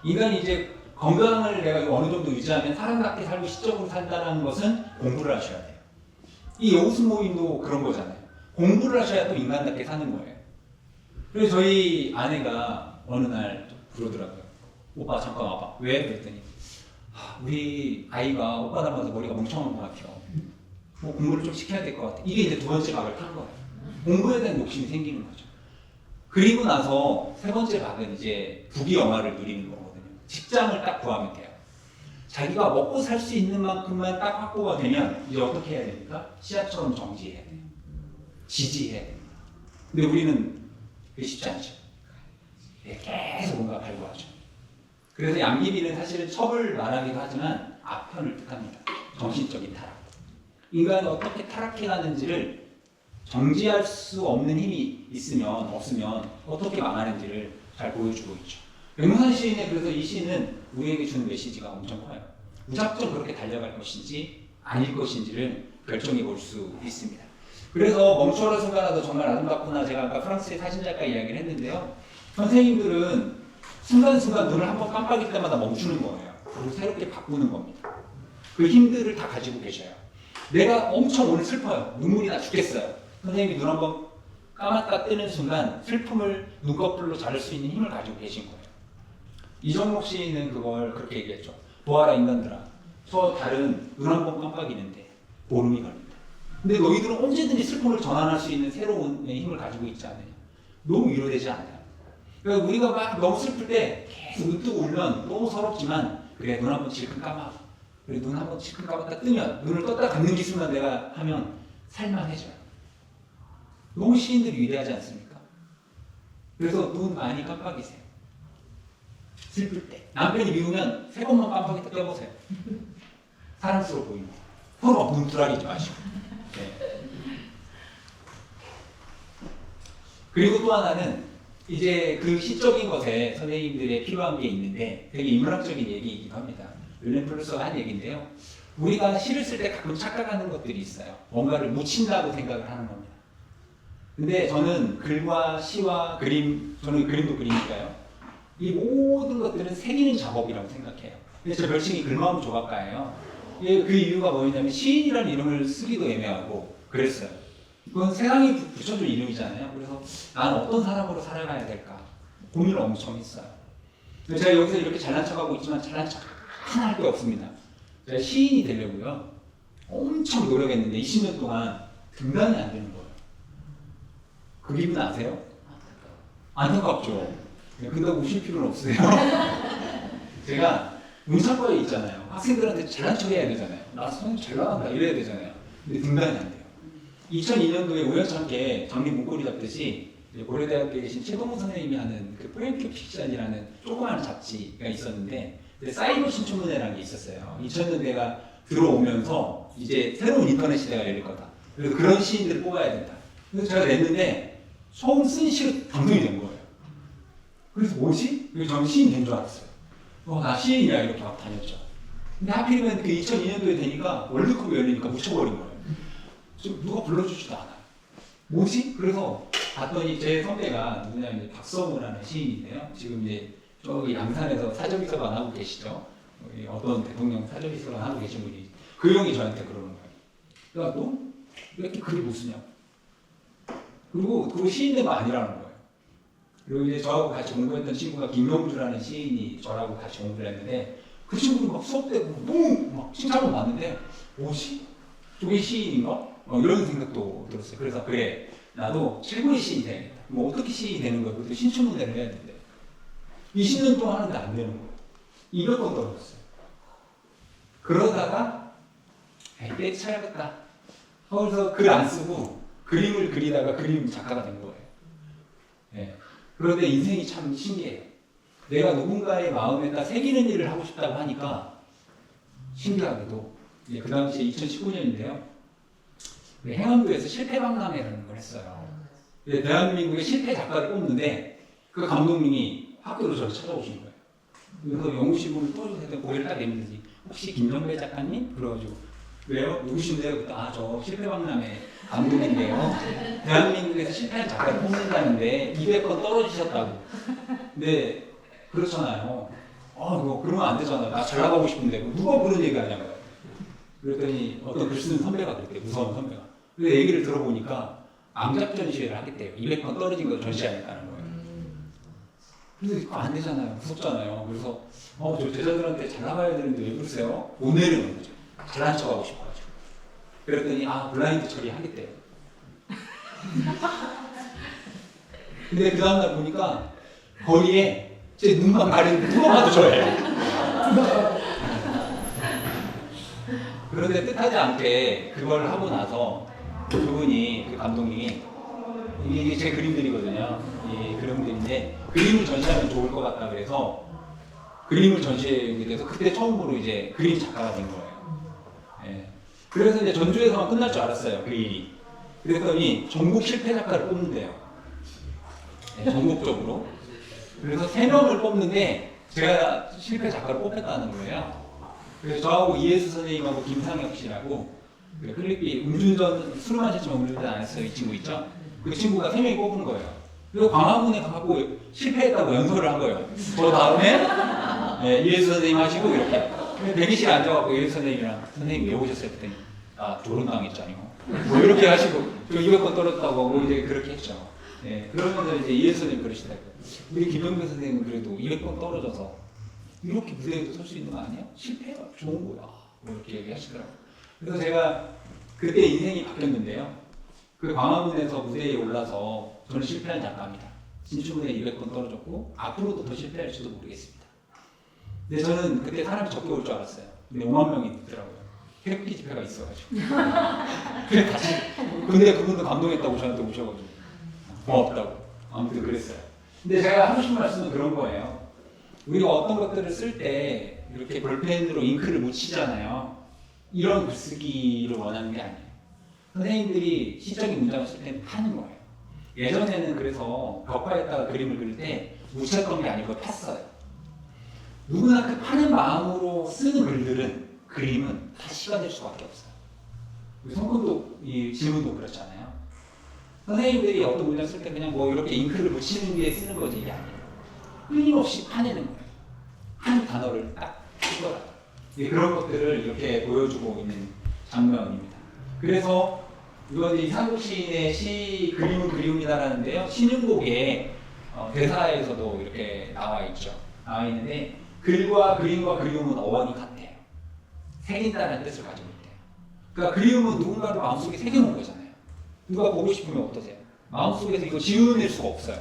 인간이 이제 건강을 내가 어느 정도 유지하면 사람답게 살고 시적으로 산다는 것은 공부를 하셔야 돼요. 이 여우스 모임도 그런 거잖아요. 공부를 하셔야 또 인간답게 사는 거예요. 그래서 저희 아내가 어느 날 그러더라고요. 오빠 잠깐 와봐. 왜? 그랬더니 우리 아이가 오빠 닮아서 머리가 멍청한 것 같아요. 뭐 공부를 좀 시켜야 될 것 같아. 이게 이제 두 번째 박을 탄 거예요. 공부에 대한 욕심이 생기는 거죠. 그리고 나서 세 번째 박은 이제 부귀영화를 누리는 거거든요. 직장을 딱 구하면 돼요. 자기가 먹고 살 수 있는 만큼만 딱 확보가 되면 이제 어떻게 해야 됩니까? 씨앗처럼 정지해야 돼요. 지지해야 됩니다. 근데 우리는 그게 쉽지 않죠. 계속 뭔가 발굴하죠. 그래서 양귀비는 사실은 첩을 말하기도 하지만 악편을 뜻합니다. 정신적인 타락. 인간이 어떻게 타락해가는지를 정지할 수 없는 힘이 있으면 없으면 어떻게 망하는지를 잘 보여주고 있죠. 백문산 시인의 그래서 이 시는 우리에게 주는 메시지가 엄청 커요. 무작정 그렇게 달려갈 것인지 아닐 것인지를 결정해 볼 수 있습니다. 그래서 멈춰라 순간화도 정말 아름답구나. 제가 아까 프랑스의 사진작가 이야기를 했는데요. 선생님들은 순간순간 눈을 한번 깜빡일 때마다 멈추는 거예요. 그리고 새롭게 바꾸는 겁니다. 그 힘들을 다 가지고 계셔요. 내가 엄청 오늘 슬퍼요. 눈물이 나 죽겠어요. 선생님이 눈 한번 감았다 뜨는 순간 슬픔을 눈꺼풀로 자를 수 있는 힘을 가지고 계신 거예요. 이정록 시인은 그걸 그렇게 얘기했죠. 보아라 인간들아, 저 달은 눈 한번 깜빡이는데 보름이 걸린다. 근데 너희들은 언제든지 슬픔을 전환할 수 있는 새로운 힘을 가지고 있지 않느냐. 너무 위로되지 않아요. 그러니까 우리가 막 너무 슬플 때 계속 눈 뜨고 울면 너무 서럽지만 그래 눈 한번 질끈 감아. 그래 눈 한번 질끈 감았다 뜨면 눈을 떴다 감는 기술만 내가 하면 살만해져요. 너무 시인들이 위대하지 않습니까? 그래서 눈 많이 깜빡이세요. 슬플 때 남편이 미우면 3번만 깜빡이다 떼보세요. 사랑스러워 보입니다. 서로 눈 두라리지 마시고. 네. 그리고 또 하나는 이제 그 시적인 것에 선생님들의 필요한 게 있는데 되게 인문학적인 얘기이기도 합니다. 윌렘 플루서가 한 얘기인데요. 우리가 시를 쓸 때 가끔 착각하는 것들이 있어요. 뭔가를 묻힌다고 생각을 하는 겁니다. 근데 저는 글과 시와 그림, 저는 그림도 그리니까요. 이 모든 것들은 새기는 작업이라고 생각해요. 제 별칭이 글마음 조각가예요. 그 이유가 뭐냐면 시인이라는 이름을 쓰기도 애매하고 그랬어요. 그건 세상에 붙여준 이름이잖아요. 그래서 나는 어떤 사람으로 살아가야 될까 고민을 엄청 했어요. 제가 여기서 이렇게 잘난 척하고 있지만 잘난 척 하나 할 게 없습니다. 제가 시인이 되려고요. 엄청 노력했는데 20년 동안 등단이 안 되는 거예요. 그 기분 아세요? 안타깝죠. 근데 우실 필요는 없어요. 제가 문창과에 있잖아요. 학생들한테 잘난 척 해야 되잖아요. 나 선생님 잘 나간다 이래야 되잖아요. 근데 등단이 안 돼요. 2002년도에 우연찮게 장미 문고리 잡듯이 고려대학교에 계신 최동훈 선생님이 하는 그 프랭크 픽션이라는 조그마한 잡지가 있었는데 사이버 신춘문예라는 게 있었어요. 2000년대가 들어오면서 이제 새로운 인터넷 시대가 열릴 거다. 그래서 그런 시인들을 뽑아야 된다. 그래서 제가 냈는데 처음 쓴 시로 당선이 된 거예요. 그래서 뭐지? 그래서 저는 시인 된 줄 알았어요. 나 시인이야 이렇게 막 다녔죠. 근데 하필이면 그 2002년도에 되니까 월드컵이 열리니까 묻혀버린 거예요. 누가 불러주지도 않아요. 뭐지? 그래서 봤더니 제 선배가 누구냐면 박성우라는 시인인데요. 지금 이제 저기 양산에서 사저비서관 하고 계시죠. 어떤 대통령 사저비서관 하고 계신 분이 그 형이 저한테 그러는 거예요. 야, 너 왜 이렇게 글을 못 쓰냐고. 그리고 그거 시인대가 아니라는 거예요. 그리고 이제 저하고 같이 공부했던 친구가 김명주라는 시인이 저하고 같이 공부를 했는데 그 친구도 막 수업 때 너무 막 칭찬을 받는데 뭐지? 저게 시인인가? 이런 생각도 들었어요. 그래서 그래 나도 최고의 시인이 되야겠다. 뭐 어떻게 시인이 되는 거야? 그것도 신춘문예를 해야 되는데 20년 동안 하는데 안 되는 거예요. 200번 떨어졌어요. 그러다가 때 차야겠다. 그래서 글 안 쓰고 그림을 그리다가 그림 작가가 된 거예요. 예. 그런데 인생이 참 신기해요. 내가 누군가의 마음에다 새기는 일을 하고 싶다고 하니까 신기하게도 그 당시에 2019년인데요. 행안부에서 실패박람회라는 걸 했어요. 대한민국의 실패 작가를 뽑는데 그 감독님이 학교로 저를 찾아오신 거예요. 그래서 영우신문을 떠주세요. 고개를 딱 내밀더니 혹시 김정배 작가님? 그래가지고 왜요? 누구신데요? 저 실패박람회 감독인데요. 대한민국에서 실패한 작가를 뽑는다는데 200건 떨어지셨다고. 근데 그렇잖아요. 그러면 안 되잖아요. 나 잘 나가고 싶은데 누가 그런 얘기 하냐고요. 그랬더니 어떤 글 쓰는 선배가 그랬대요. 무서운 선배가. 근데 얘기를 들어보니까 암작 전시회를 하겠대요. 200건 떨어진 걸 전시하겠다는 거예요. 근데 그거 안 되잖아요. 무섭잖아요. 그래서 저 제자들한테 잘 나가야 되는데 왜 그러세요? 못 내려오는 거죠. 잘난 척하고 싶어가지고. 그랬더니 블라인드 처리하겠대요. 근데 그 다음날 보니까 거리에 제 눈만 가리는데 누가 봐도 저예요. 그런데 뜻하지 않게 그걸 하고 나서 그분이 그 감독님이 이게 제 그림들이거든요. 이 그림들인데 그림을 전시하면 좋을 것 같다 그래서 그림을 전시하게 돼서 그때 처음으로 이제 그림 작가가 된 거예요. 예. 그래서 이제 전주에서만 끝날 줄 알았어요. 그 일이. 그랬더니 전국 실패 작가를 뽑는데요. 예, 전국적으로. 그래서 3명을 뽑는데 제가 실패 작가를 뽑혔다는 거예요. 그래서 저하고 이해수 선생님하고 김상혁 씨라고 클릭비 음주운전 술을 마셨지만 음주운전 안 했어요. 이 친구 있죠? 그 친구가 3명이 뽑은 거예요. 그리고 광화문에 가고 실패했다고 연설을 한 거예요. 저 다음에 이해수 선생님 하시고 이렇게 대기실에 앉아갖고 이해수 선생님이랑 선생님 왜 오셨어요? 그랬더니 조롱당했잖아요. 뭐 이렇게 하시고 저 200건 떨어졌다고 하고 이제 그렇게 했죠. 그러면서 이제 이해수 선생님 그러시더라고요. 우리 김영배 선생님은 그래도 200건 떨어져서 이렇게 무대에도 설 수 있는 거 아니야? 실패가 좋은 거야. 뭐 이렇게 얘기하시더라고요. 그래서 제가 그때 인생이 바뀌었는데요. 그 광화문에서 무대에 올라서 저는 실패한 작가입니다. 신춘문예 200건 떨어졌고 앞으로도 더 실패할지도 모르겠습니다. 근데 저는 그때 사람이 적게 올 줄 알았어요. 근데 5만 명이 있더라고요. 태극기 집회가 있어가지고. 그래 다시. 근데 그분도 감동했다고 저한테 오셔가지고 고맙다고. 아무튼 그랬어요. 근데 제가 하고 싶은 말씀은 그런 거예요. 우리가 어떤 것들을 쓸 때 이렇게 볼펜으로 잉크를 묻히잖아요. 이런 글쓰기를 원하는 게 아니에요. 선생님들이 시적인 문장을 쓸 때는 파는 거예요. 예전에는 그래서 벽화에다가 그림을 그릴 때 묻혔던 게 아니고 팠어요. 누구나 그 파는 마음으로 쓰는 글들은 그림은 다 시가 될 수밖에 없어요. 성근도 이 지문도 그렇잖아요. 선생님들이 어떤 문장 쓸 때 그냥 뭐 이렇게 잉크를 묻히는 게 쓰는 거지 이게 아니에요. 끊임없이 파내는 거예요. 한 단어를 딱 쓰더라고요. 그런 것들을 이렇게 보여주고 있는 장면입니다. 그래서 이건 이상국 시인의 시 그림은 그리움이다라는데요. 신윤곡의 대사에서도 이렇게 나와 있죠. 나와 있는데 글과 그림과 그리움은 어원이 같대요. 새긴다는 뜻을 가지고 있대요. 그러니까 그리움은 누군가를 마음속에 새겨놓은 거잖아요. 누가 보고 싶으면 어떠세요? 마음속에서 이거 지워낼 수가 없어요.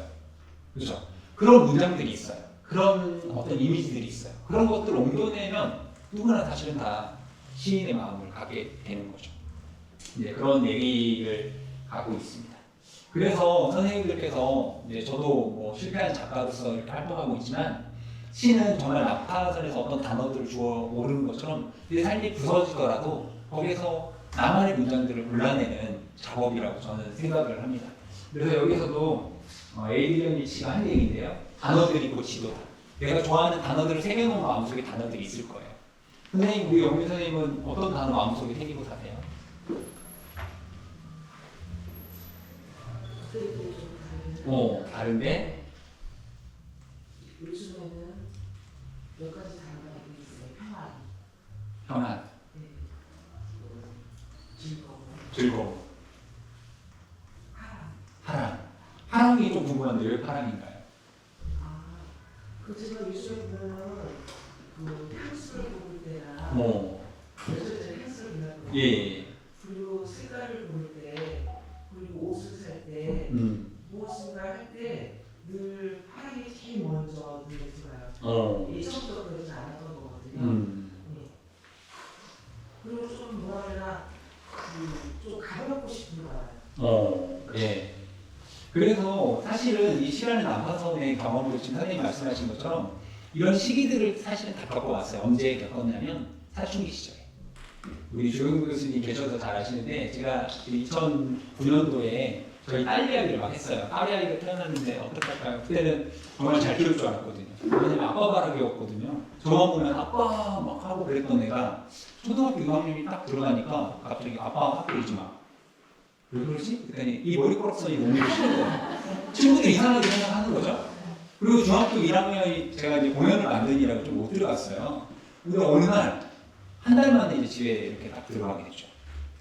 그렇죠? 그런 문장들이 있어요. 그런 어떤 이미지들이 있어요. 그런 것들을 옮겨내면 누구나 사실은 다 시인의 마음을 갖게 되는 거죠. 이제 그런 얘기를 갖고 있습니다. 그래서 선생님들께서 이제 저도 뭐 실패한 작가로서 이렇게 활동하고 있지만 시는 정말 낙타선에서 어떤 단어들을 주워 오르는 것처럼 내 삶이 부서지더라도 거기에서 나만의 문장들을 골라내는 작업이라고 저는 생각을 합니다. 그래서 여기서도 에이드리언 리치가 한 얘기인데요. 단어들이 고치도다. 내가 좋아하는 단어들을 새겨놓은 마음속에 단어들이 있을 거예요. 선생님, 우리 영민 선생님은 어떤 단어 마음속에 새기고 사세요? 다른데? 요즘에는 몇 가지 단어가 있어요. 평안, 편안, 즐거움, 즐거움, 파란, 하람. 건데 왜 파랑인가요? 그렇지만 요즘에 보면은 그 향수를 고를 때나 예, 향수를 고르는 거 예. 그리고 색깔을 고를 때 그리고 옷을 살 때 무엇인가 할 때 늘 파랑이 제일 먼저 눈에 들어와요. 예전부터 그러지 않았던 거거든요. 예. 그리고 좀 뭐라 그러나 좀 가볍고 싶은 거예요. 예. 그래서 사실은 이 시간을 남파선의 경험으로 지금 선생님이 말씀하신 것처럼 이런 시기들을 사실은 다 겪어왔어요. 언제 겪었냐면 사춘기 시절에. 우리 조영구 교수님 계셔서 잘 아시는데 제가 2009년도에 저희 딸 이야기를 막 했어요. 딸 아이가 태어났는데 어떡할까요? 그때는 정말 잘 키울 줄 알았거든요. 왜냐면 아빠 바라기였거든요. 저만 보면 아빠 막 하고 그랬던 애가 초등학교 6학년이 딱 들어가니까 갑자기 아빠 학교 오지 마. 왜 그러지? 그랬더니 이 머리꼬락선이 너무 싫은 거예요. 친구들이 이상하게 생각하는 거죠. 그리고 중학교 1학년이 제가 이제 공연을 만드느라고 좀 못 들어갔어요. 근데 어느 날 한 달 만에 이제 집에 이렇게 딱 들어가게 됐죠.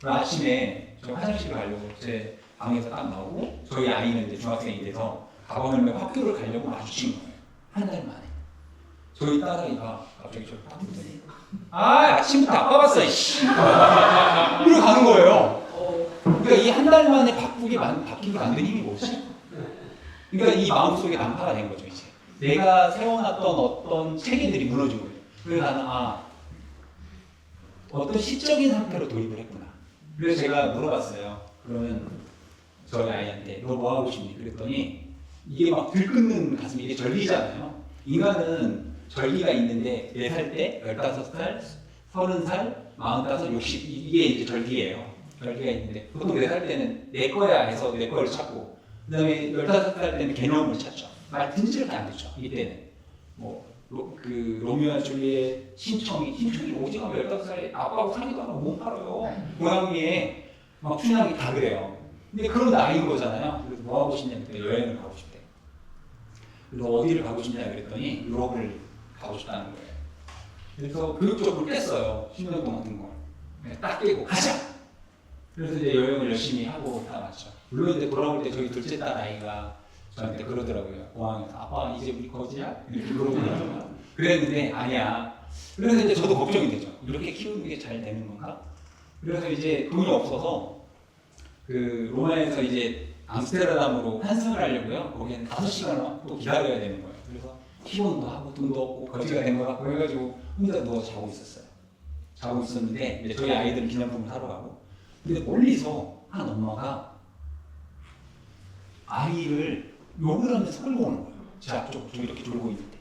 아침에 저 화장실 가려고 제 방에서 딱 나오고 저희 아이는 이제 중학생이 돼서 가방을 메고 학교를 가려고 마주친 거예요. 한 달 만에. 저희 딸아이가 갑자기 저를 딱 보더니 아침부터 아빠 봤어 이씨 이러고 가는 거예요. 그러니까 이 한 달 만에 바뀌게 만든 힘이 뭐지? 그러니까 이 마음속에 난파가 된 거죠 이제. 내가 세워놨던 어떤 체계들이 무너진 거예요. 그래서 나는 어떤 시적인 상태로 돌입을 했구나. 그래서 제가 물어봤어요. 그러면 저희 아이한테 너 뭐 하고 싶니? 그랬더니 이게 막 들끓는 가슴이 이게 절기잖아요. 인간은 절기가 있는데 4살 때, 15살, 30살, 45, 60 이게 이제 절기예요. 절기가 있는데 보통 4살 때는 내 거야 해서 내 거를 찾고 그 다음에 15살 때는 개념을 찾죠. 말 든지를 안 듣죠. 이때는 로미오와 줄리엣 신청이 오지가 15살에 아빠하고 사귀도 안 하고 못 팔아요. 고양이에 막 춘향이 다 그래요. 근데 그런 나이인 거잖아요. 그래서 뭐 하고 싶냐 그때 여행을 가고 싶대. 그래서 어디를 가고 싶냐 그랬더니 유럽을 가고 싶다는 거예요. 그래서 교육적으로 깼어요. 10년 동안 든 걸. 딱 깨고 가자. 그래서 이제 여행을 열심히 하고 다 왔죠. 물론 이제 돌아올 때 저희 둘째 딸 아이가 저한테 그러더라고요. 공항에서 아빠 이제 우리 거지야? 이렇게 물어보더라고요. 그랬는데 아니야. 그래서 이제 저도 걱정이 되죠. 이렇게 키우는 게 잘 되는 건가? 그래서 이제 돈이 없어서 그 로마에서 이제 암스테르담으로 환승을 하려고요. 거기는 5시간을 또 기다려야 되는 거예요. 그래서 피곤도 하고 돈도 없고 거지가 된 거 같고 해가지고 혼자 누워 자고 있었어요. 자고 있었는데 이제 저희 아이들은 기념품을 사러 가고 근데 멀리서 한 엄마가 아이를 욕을 하면서 끌고 오는 거예요. 제 앞쪽으로 이렇게 돌고 있는데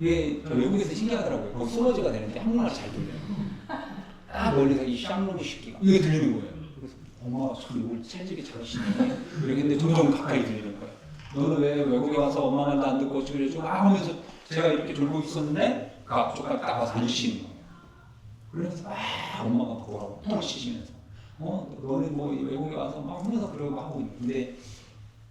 이게 외국에서 신기하더라고요. 거기 소머지가 되는데 한국말 잘 들려요. 딱 멀리서 이 쌍놈의 새끼가 이게 들리는 거예요. 그래서 엄마가 참 욕을 찰지게 잘하시네. 그랬는데 점점 가까이 들리는 거예요. 너는 왜 외국에 와서 엄마 말도 안 듣고 어쩌고 막 하면서 제가 이렇게 돌고 있었는데 그 앞쪽까지 딱 와서 앉으시는 거예요. 그래서 엄마가 뭐라고 똥을 씻으면서 너는 뭐 외국에 와서 막 하면서 그러고 하고 있는데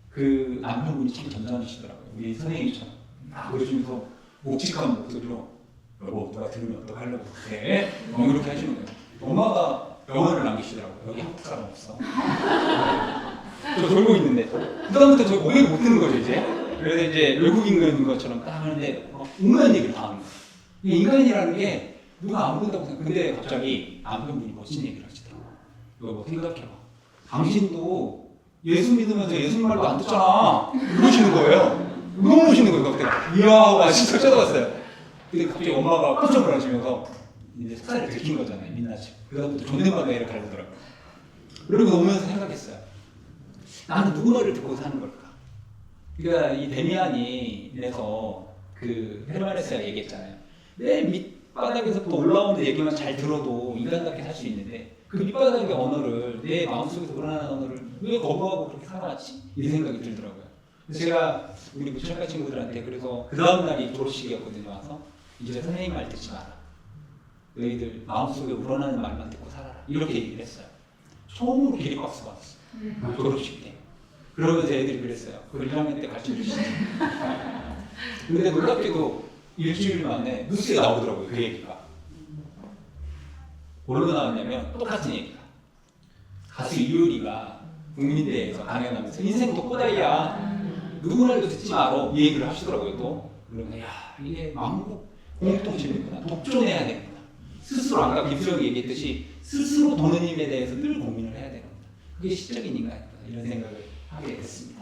그 남편분이 참 점잖으시더라고요. 우리 선생님처럼 막 그러시면서 묵직한 목소리로 여보 누가 들으면 어떡하려고 그래? 이렇게 하시는 거예요. 엄마가 명언을 남기시더라고요. 여기 한국 사람 없어. 저 졸고 있는데 그다음부터 저 고개를 못 드는 거죠 이제. 그래서 이제 외국인인 것처럼 딱 하는데 온갖 얘기를 다 하는 거예요. 이게 인간이라는 게 누가 안 본다고 생각. 근데 갑자기 남편분이 멋진 얘기를 하시더라고요. 여보 생각해봐. 당신도 예수 믿으면서 예수님 말도 안 듣잖아. 이러시는 거예요. 너무 멋있는 거예요. 그때 이야 하고 진짜 쳐다봤어요. 근데 갑자기 엄마가 깜짝 놀라시면서 이제 석살을 들킨 거잖아요. 민낯이. 그다음부터 존댓말 애를 갈구더라고요. 그러고 오면서 생각했어요. 나는 누구 말을 듣고 사는 걸까? 그러니까 이 데미안이 이래서 그 헤르만헤스가 얘기했잖아요. 내 밑바닥에서부터 올라오는 얘기만 잘 들어도 인간답게 살 수 있는데 그 밑바닥의 언어를 내 마음속에서 우러나는 언어를 왜 거부하고 그렇게 살아왔지? 이 생각이 들더라고요. 그래서 제가 우리 무철가 친구들한테 그래서 그 다음 날이 졸업식이었거든요. 와서 이제 선생님 말 듣지 마라. 너희들 마음속에 우러나는 말만 듣고 살아라. 이렇게 얘기를 했어요. 처음으로 기립박수 받았어요. 졸업식 때. 그러면서 애들이 그랬어요. 그 1학년 때 가르쳐주시죠. 근데 놀랍게도 일주일 만에 뉴스에 나오더라고요. 그 얘기가. 뭐로 나왔냐면 똑같은 얘기가. 가수 이효리가 국민대회에서 강연하면서 인생 독고다이야. 누구나도 듣지 마라 이 얘기를 하시더라고요 또. 그러면 야 이게 만국 공통점이구나. 독존해야 되는구나. 스스로 아까 김수영이 얘기했듯이 스스로 도느님에 대해서 늘 고민을 해야 되는구나. 그게 시적인 인간이구나 이런 생각을 하게 됐습니다.